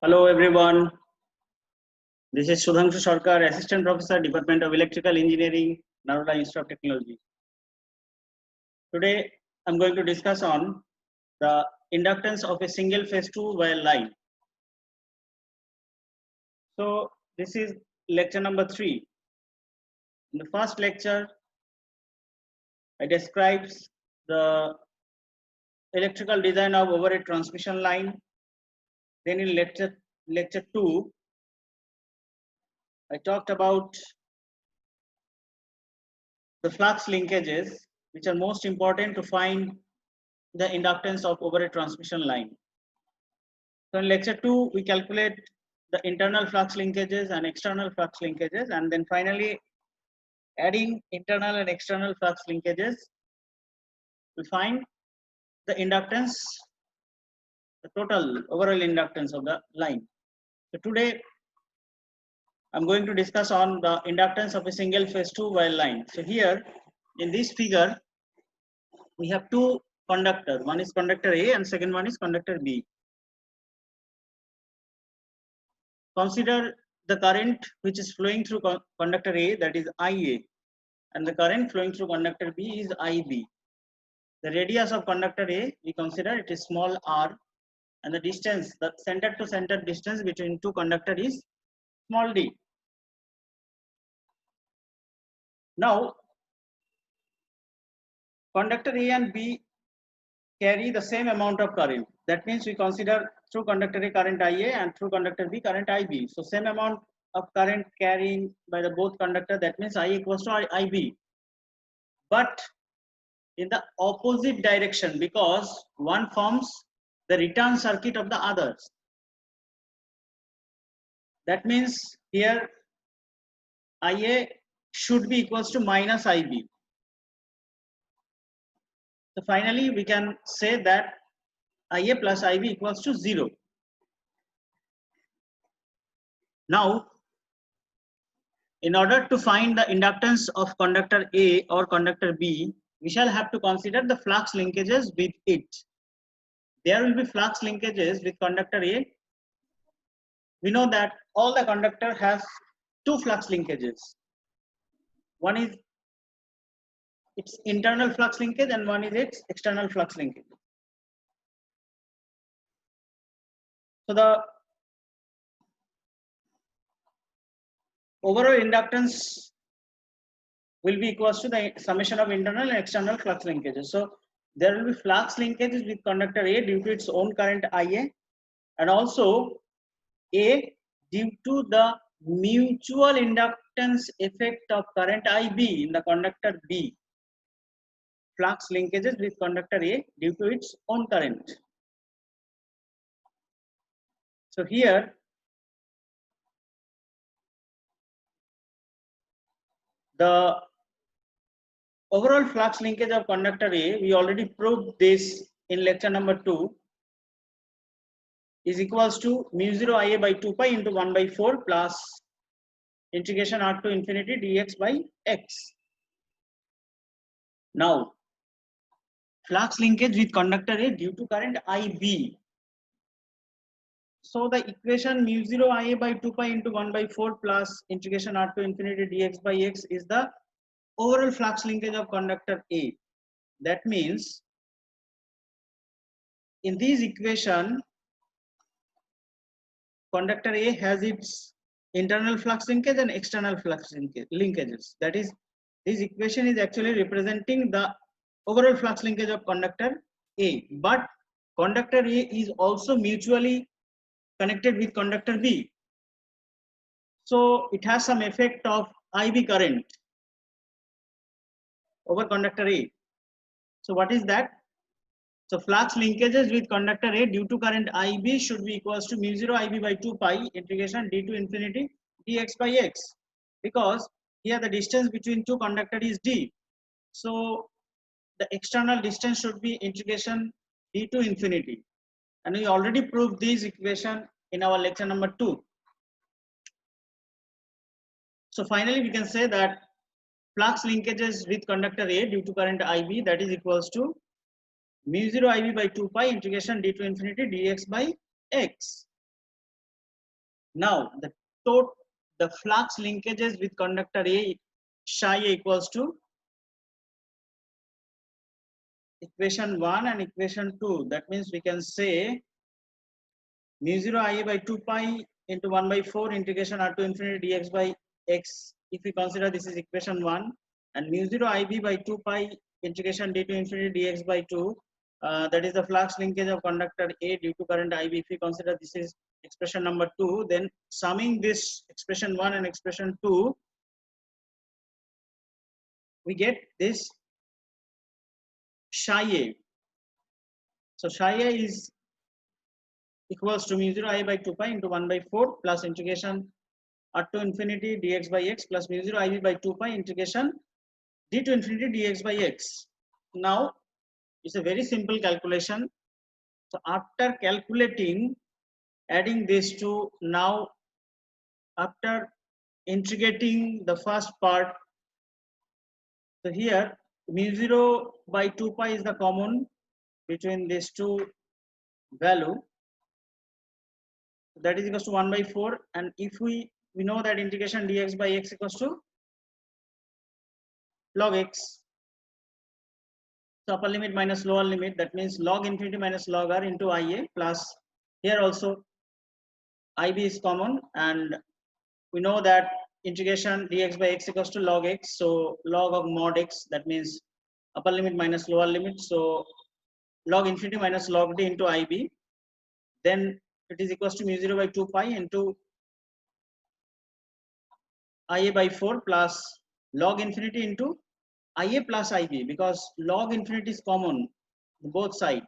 Hello everyone, this is Sudhanshu Sarkar, Assistant Professor, Department of Electrical Engineering, Naroda Institute of Technology. Today I'm going to discuss on the inductance of a single phase 2-wire line. So this is lecture number 3. In the first lecture, I describes the electrical design of overhead transmission line. Then in lecture 2, I talked about the flux linkages, which are most important to find the inductance of overhead transmission line. So in lecture 2, we calculate the internal flux linkages and external flux linkages, and then finally adding internal and external flux linkages, we find the inductance, the total overall inductance of the line. So today I'm going to discuss on the inductance of a single phase 2-wire line. So here in this figure, we have two conductors. One is conductor A and second one is conductor B. Consider the current which is flowing through conductor A, that is IA, and the current flowing through conductor B is IB. The radius of conductor A, we consider it is small r, and the distance, the center to center distance between two conductors is small d. Now, conductor A and B carry the same amount of current. That means we consider through conductor A current IA and through conductor B current IB. So same amount of current carrying by the both conductor, that means I equals to IB. But in the opposite direction, because one forms the return circuit of the others. That means here IA should be equals to minus IB. So finally we can say that IA plus IB equals to 0. Now, in order to find the inductance of conductor A or conductor B, we shall have to consider the flux linkages with it. There will be flux linkages with conductor A. We know that all the conductor has two flux linkages. One is its internal flux linkage and one is its external flux linkage. So the overall inductance will be equals to the summation of internal and external flux linkages. So there will be flux linkages with conductor A due to its own current IA, and also A due to the mutual inductance effect of current IB in the conductor B. Flux linkages with conductor A due to its own current. So here the overall flux linkage of conductor A, we already proved this in lecture number 2, is equals to mu 0 IA by 2 pi into 1 by 4 plus integration r to infinity dx by x. Now, flux linkage with conductor A due to current IB. So the equation mu 0 IA by 2 pi into 1 by 4 plus integration r to infinity dx by x is the overall flux linkage of conductor A. That means in this equation, conductor A has its internal flux linkage and external flux linkages. That is, this equation is actually representing the overall flux linkage of conductor A. But conductor A is also mutually connected with conductor B. So it has some effect of IB current over conductor A. So what is that? So flux linkages with conductor A due to current IB should be equals to mu 0 IB by 2 pi integration d to infinity dx by x, because here the distance between two conductors is d. So the external distance should be integration d to infinity, and we already proved this equation in our lecture number 2. So finally we can say that flux linkages with conductor A due to current IB, that is equals to mu 0 IB by 2 pi integration d to infinity dx by x. Now the flux linkages with conductor A psi A equals to equation 1 and equation 2. That means we can say mu 0 IA by 2 pi into 1 by 4 integration R to infinity dx by x. If we consider this is equation 1, and mu 0 IB by 2 pi integration d to infinity dx by 2, that is the flux linkage of conductor A due to current IB. If we consider this is expression number 2, then summing this expression 1 and expression 2, we get this psi A. So psi A is equals to mu 0 I by 2 pi into 1 by 4 plus integration R to infinity dx by x plus mu 0 IB by 2 pi integration d to infinity dx by x. Now it's a very simple calculation. So after calculating, adding this to, now after integrating the first part, so here mu 0 by 2 pi is the common between these two value, that is equals to 1 by 4, and if we know that integration dx by x equals to log x. So upper limit minus lower limit, that means log infinity minus log r into IA, plus here also IB is common, and we know that integration dx by x equals to log x. So log of mod x, that means upper limit minus lower limit. So log infinity minus log d into IB. Then it is equals to mu 0 by 2 pi into IA by 4 plus log infinity into IA plus IB, because log infinity is common both sides,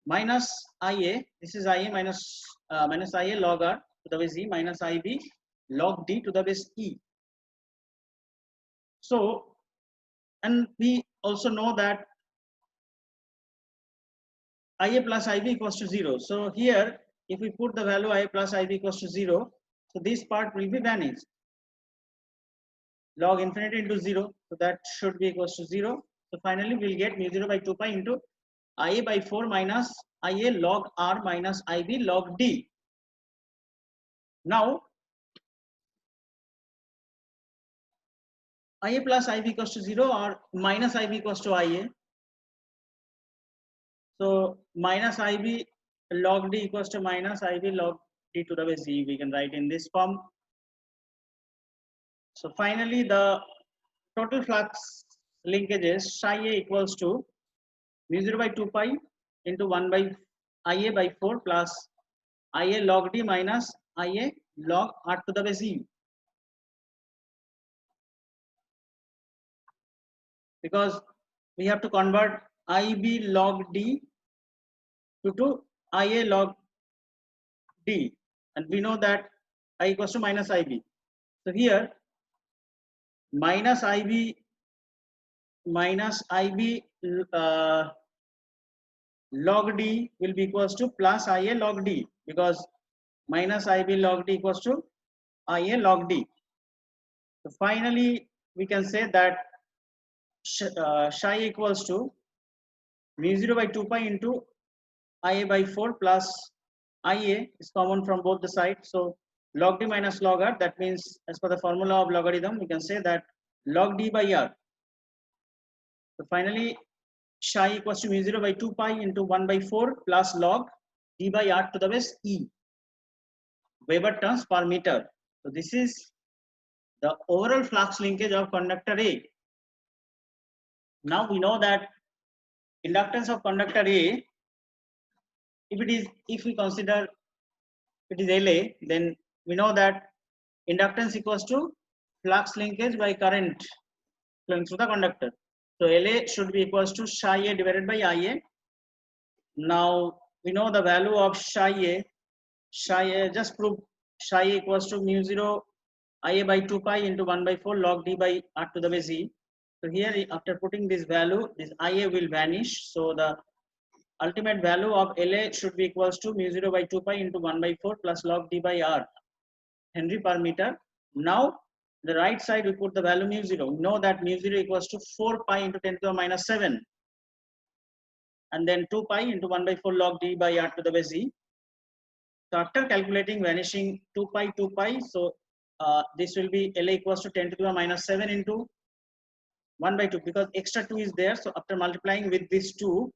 minus IA, this is IA minus IA log R to the base E minus IB log D to the base E. So, and we also know that IA plus IB equals to 0. So here, if we put the value IA plus IB equals to 0, so this part will be vanished. Log infinity into 0, so that should be equals to 0. So finally, we'll get mu 0 by 2 pi into IA by 4 minus IA log R minus IB log D. Now, IA plus IB equals to 0 or minus IB equals to IA. So minus IB log D equals to minus IB log D to the base E. We can write in this form. So finally, the total flux linkages psi A equals to mu 0 by 2 pi into 1 by IA by 4 plus IA log D minus IA log R to the base E. Because we have to convert IB log D to IA log D, and we know that I equals to minus IB. So here minus IB log D will be equals to plus IA log D, because minus IB log D equals to IA log D. So finally, we can say that psi equals to mu 0 by 2 pi into IA by 4 plus IA is common from both the sides. So log D minus log R, that means as per the formula of logarithm, we can say that log D by R. So finally, psi equals to mu 0 by 2 pi into 1 by 4 plus log D by R to the base E, Weber turns per meter. So this is the overall flux linkage of conductor A. Now we know that inductance of conductor A, if we consider it is LA, then we know that inductance equals to flux linkage by current flowing through the conductor. So LA should be equals to psi A divided by IA. Now we know the value of psi A, just prove psi A equals to mu 0 IA by 2 pi into 1 by 4 log D by R to the base E. So here, after putting this value, this IA will vanish. So the ultimate value of LA should be equals to mu 0 by 2 pi into 1 by 4 plus log D by R Henry per meter. Now the right side we put the value mu 0. We know that mu 0 equals to 4 pi into 10 to the minus 7, and then 2 pi into 1 by 4 log D by R to the base E. So after calculating vanishing 2 pi, so this will be LA equals to 10 to the power minus 7 into 1 by 2 because extra 2 is there. So after multiplying with this 2,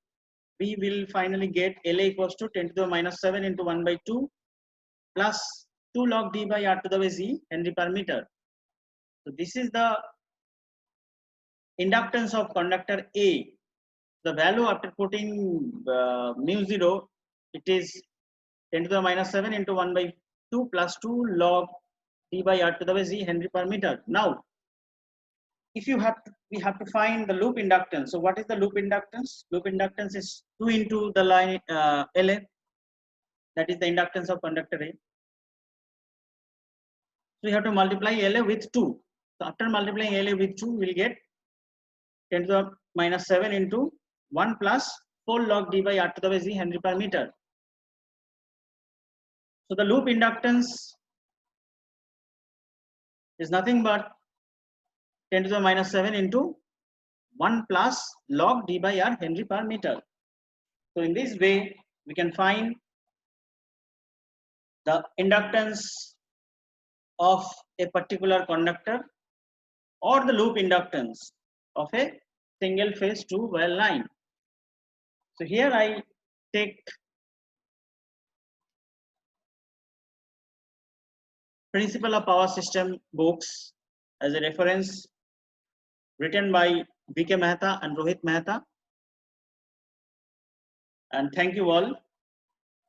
we will finally get LA equals to 10 to the power minus 7 into 1 by 2 plus 2 log d by r to the power z Henry per meter. So this is the inductance of conductor A. The value after putting mu 0, it is 10 to the minus 7 into 1 by 2 plus 2 log d by r to the z Henry per meter. Now, if you have to, we have to find the loop inductance. So what is the loop inductance? Loop inductance is 2 into the line LA. That is the inductance of conductor A. So we have to multiply LA with 2. So after multiplying LA with 2, we'll get 10 to the minus 7 into 1 plus 4 log d by r to the z Henry per meter. So the loop inductance is nothing but 10 to the minus 7 into 1 plus log d by r Henry per meter. So in this way, we can find the inductance of a particular conductor or the loop inductance of a single phase 2 wire line. So here I take Principle of Power System books as a reference written by V.K. Mehta and Rohit Mehta. And thank you all.